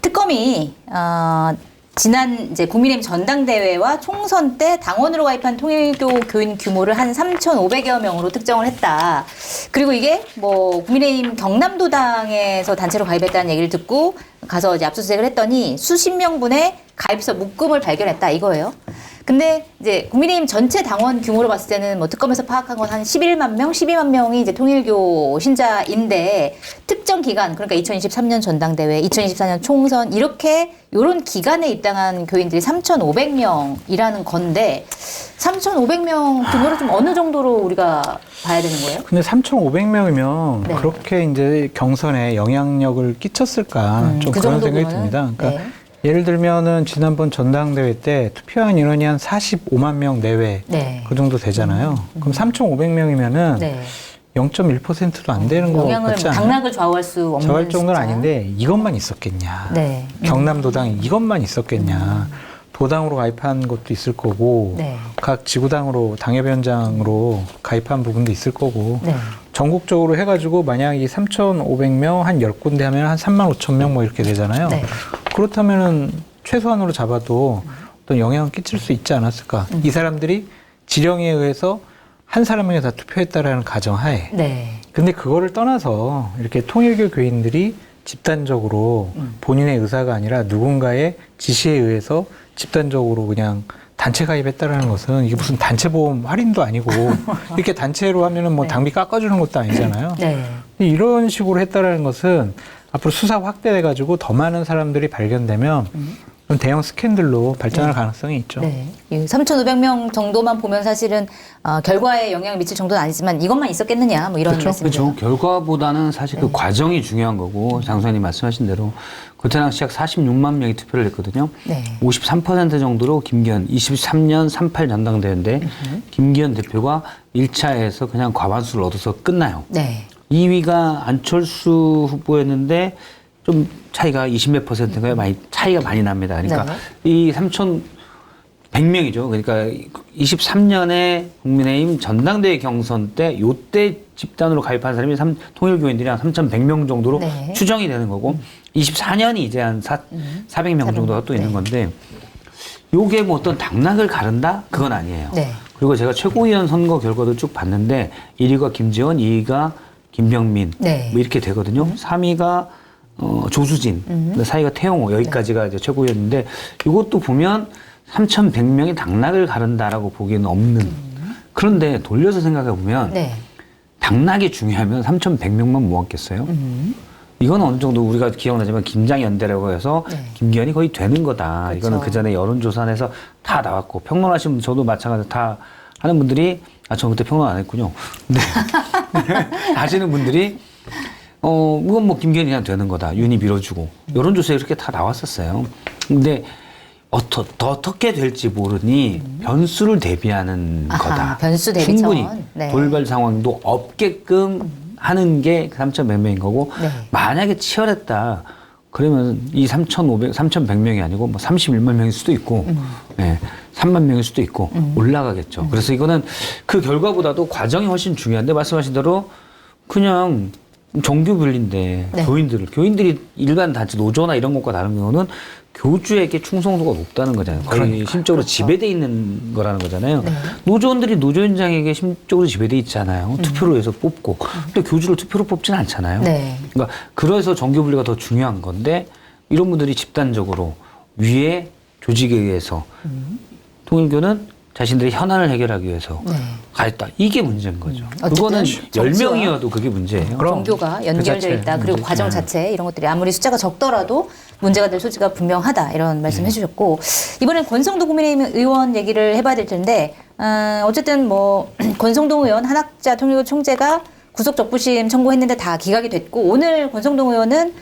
특검이 지난 이제 국민의힘 전당대회와 총선 때 당원으로 가입한 통일교 교인 규모를 한 3,500여 명으로 특정을 했다. 그리고 이게 뭐 국민의힘 경남도당에서 단체로 가입했다는 얘기를 듣고 가서 이제 압수수색을 했더니 수십 명분의 가입서 묶음을 발견했다 이거예요. 근데 이제 국민의힘 전체 당원 규모로 봤을 때는 뭐 특검에서 파악한 건 한 11만 명, 12만 명이 이제 통일교 신자인데 특정 기간, 그러니까 2023년 전당대회, 2024년 총선 이렇게 요런 기간에 입당한 교인들이 3,500명이라는 건데 3,500명 규모를 좀 어느 정도로 우리가 봐야 되는 거예요? 근데 3,500명이면 네. 그렇게 이제 경선에 영향력을 끼쳤을까 좀 그 그런 생각이 정도면은? 듭니다. 그러니까 네. 예를 들면은 지난번 전당대회 때 투표한 인원이 한 45만 명 내외 네. 그 정도 되잖아요. 그럼 3,500명이면은 네. 0.1%도 안 되는 거 영향을 같지 않아요? 당락을 좌우할 수 없는 저할 정도는 숫자. 아닌데 이것만 있었겠냐. 네. 경남도당이 이것만 있었겠냐. 도당으로 가입한 것도 있을 거고 네. 각 지구당으로 당협위원장으로 가입한 부분도 있을 거고 네. 전국적으로 해가지고 만약 이 3,500명 한 10군데 하면 한 35,000명 뭐 이렇게 되잖아요. 네. 그렇다면은 최소한으로 잡아도 어떤 영향을 끼칠 수 있지 않았을까. 이 사람들이 지령에 의해서 한 사람에게 다 투표했다라는 가정하에. 네. 근데 그거를 떠나서 이렇게 통일교 교인들이 집단적으로 본인의 의사가 아니라 누군가의 지시에 의해서 집단적으로 그냥 단체 가입했다라는 것은 이게 무슨 단체 보험 할인도 아니고 이렇게 단체로 하면은 뭐 네. 당비 깎아주는 것도 아니잖아요. 네. 이런 식으로 했다라는 것은 앞으로 수사 확대돼가지고 더 많은 사람들이 발견되면 좀 대형 스캔들로 발전할 가능성이 있죠. 네. 3,500명 정도만 보면 사실은 결과에 영향을 미칠 정도는 아니지만 이것만 있었겠느냐 뭐 이런 말씀이죠. 그렇죠. 결과보다는 사실 그 과정이 중요한 거고 장소장님 말씀하신 대로 그때 당시 약 46만 명이 투표를 했거든요. 네. 53% 정도로 김기현 23년 38 전당대회인데 김기현 대표가 1차에서 그냥 과반수를 얻어서 끝나요. 네. 2위가 안철수 후보였는데 좀 차이가 20몇 %인가요? 차이가 많이 납니다. 그러니까 네. 이 3,100명이죠. 그러니까 23년에 국민의힘 전당대회 경선 때 요때 집단으로 가입한 사람이 통일교인들이 한 3,100명 정도로 네. 추정이 되는 거고 24년이 이제 한 400명 정도가 또 있는 건데 요게 뭐 어떤 당락을 가른다? 그건 아니에요. 네. 그리고 제가 최고위원 선거 결과도 쭉 봤는데 1위가 김재원, 2위가 김병민 네. 뭐 이렇게 되거든요. 3위가 조수진, 4위가 태용호 여기까지가 이제 최고위원인데 이것도 보면 3,100명이 당락을 가른다라고 보기에는 없는. 그런데 돌려서 생각해 보면 네. 당락이 중요하면 3,100명만 모았겠어요? 이건 어느 정도 우리가 기억나지만 김장연대라고 해서 네. 김기현이 거의 되는 거다. 그렇죠. 이거는 그 전에 여론조사에서 다 나왔고 평론하신 분 저도 마찬가지로 다 하는 분들이 저 그때 평론 안 했군요. 네. 하시는 분들이 이건 뭐 김기현이 그냥 되는 거다. 윤이 밀어주고 여론조사에 이렇게 다 나왔었어요. 근데 어떻게 될지 모르니 변수를 대비하는 거다. 변수 대비 충분히 차원. 네. 돌발 상황도 없게끔 하는 게 3,100명인 거고 네. 만약에 치열했다. 그러면 이 3,100명이 아니고 뭐 31만 명일 수도 있고, 네, 3만 명일 수도 있고 올라가겠죠. 그래서 이거는 그 결과보다도 과정이 훨씬 중요한데 말씀하신 대로 그냥 정규분리인데 네. 교인들이 일반 단체 노조나 이런 것과 다른 경우는 교주에게 충성도가 높다는 거잖아요. 거의 그러니까. 심적으로 그렇죠. 지배돼 있는 거라는 거잖아요. 네. 노조원들이 노조위원장에게 심적으로 지배돼 있잖아요. 투표로 해서 뽑고. 근데 교주를 투표로 뽑지는 않잖아요. 네. 그러니까 그래서 정규분리가 더 중요한 건데 이런 분들이 집단적으로 위에 조직에 의해서 통일교는 자신들의 현안을 해결하기 위해서 네. 가했다. 이게 문제인 거죠. 어쨌든 그거는 정치와 10명이어도 그게 문제예요. 그럼 종교가 그 연결되어 자체 있다. 그리고 문제. 과정 자체 이런 것들이 아무리 숫자가 적더라도 문제가 될 소지가 분명하다. 이런 말씀 해주셨고 이번엔 권성도 국민의힘 의원 얘기를 해봐야 될 텐데 어쨌든 뭐 권성동 의원 한학자 통일교 총재가 구속 적부심 청구했는데 다 기각이 됐고 오늘 권성동 의원은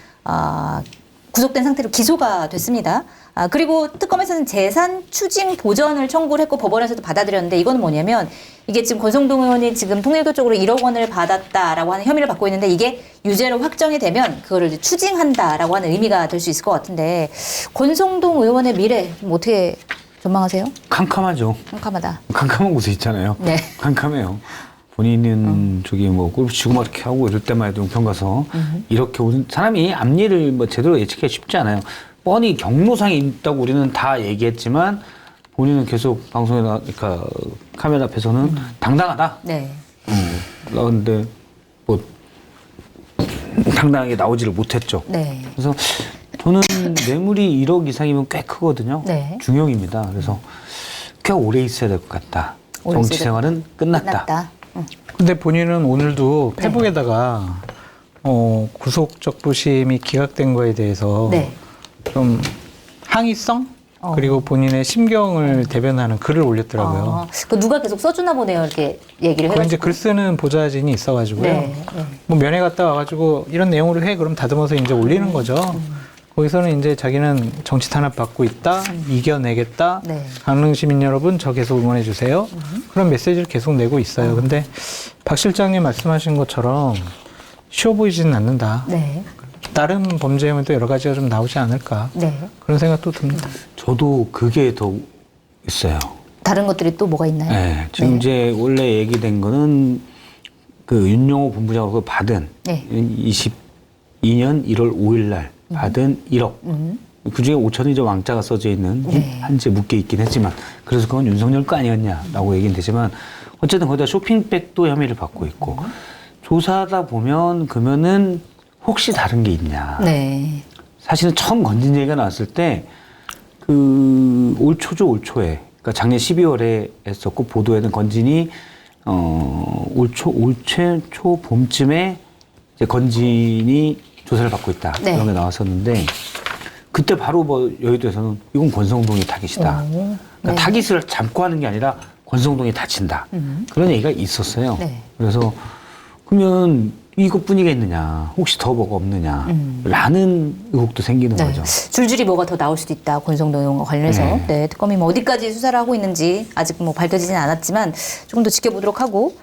구속된 상태로 기소가 됐습니다. 그리고 특검에서는 재산 추징 보전을 청구를 했고 법원에서도 받아들였는데 이거는 뭐냐면 이게 지금 권성동 의원이 지금 통일교 쪽으로 1억 원을 받았다라고 하는 혐의를 받고 있는데 이게 유죄로 확정이 되면 그거를 이제 추징한다라고 하는 의미가 될 수 있을 것 같은데 권성동 의원의 미래 좀 어떻게 전망하세요? 캄캄하죠. 깜깜하다. 캄캄한 곳에 있잖아요. 네. 캄캄해요. 본인은 저기 뭐 골프 치고 막 이렇게 하고 이럴 때만 해도 용평 가서 이렇게 오는 사람이 앞일을 뭐 제대로 예측하기 쉽지 않아요. 뻔히 경로상에 있다고 우리는 다 얘기했지만 본인은 계속 방송에 그러니까 카메라 앞에서는 당당하다. 네. 그런데 뭐 당당하게 나오지를 못했죠. 네. 그래서 저는 뇌물이 1억 이상이면 꽤 크거든요. 네. 중형입니다. 그래서 꽤 오래 있어야 될 것 같다. 오래 정치 있어야 생활은 끝났다. 끝났다. 근데 본인은 오늘도 페북에다가 구속적부심이 기각된 거에 대해서 네. 좀 항의성 그리고 본인의 심경을 대변하는 글을 올렸더라고요. 그 누가 계속 써주나 보네요. 이렇게 얘기를 그거 이제 해가지고. 글 쓰는 보좌진이 있어가지고요. 네. 네. 뭐 면회 갔다 와가지고 이런 내용으로 해 그럼 다듬어서 이제 올리는 거죠. 거기서는 이제 자기는 정치 탄압 받고 있다, 이겨내겠다. 네. 강릉 시민 여러분 저 계속 응원해 주세요. 그런 메시지를 계속 내고 있어요. 근데 박 실장님 말씀하신 것처럼 쉬워 보이지는 않는다. 네. 다른 범죄 혐의 또 여러 가지가 좀 나오지 않을까 네. 그런 생각도 듭니다. 저도 그게 더 있어요. 다른 것들이 또 뭐가 있나요? 네, 지금 이제 원래 얘기된 거는 그 윤용호 본부장으로 받은 네. 22년 1월 5일 날 받은 1억. 그 중에 5천이 이제 왕자가 써져 있는 네. 한지에 묶여 있긴 했지만 그래서 그건 윤석열 거 아니었냐라고 얘기는 되지만 어쨌든 거기다 쇼핑백도 혐의를 받고 있고 조사하다 보면 그러면은 혹시 다른 게 있냐. 네. 사실은 처음 건진 얘기가 나왔을 때 그 올 초죠, 올 초에. 그러니까 작년 12월에 했었고 보도에는 건진이 초 봄쯤에 이제 건진이 조사를 받고 있다. 네. 이런 게 나왔었는데 그때 바로 뭐 여의도에서는 이건 권성동이 타깃이다. 오, 그러니까 네. 타깃을 잡고 하는 게 아니라 권성동이 다친다. 그런 얘기가 있었어요. 네. 그래서 그러면 이것뿐이겠느냐, 혹시 더 뭐가 없느냐, 라는 의혹도 생기는 네. 거죠. 줄줄이 뭐가 더 나올 수도 있다. 권성동 의원과 관련해서. 네. 네. 특검이 뭐 어디까지 수사를 하고 있는지 아직 뭐 밝혀지진 않았지만 조금 더 지켜보도록 하고.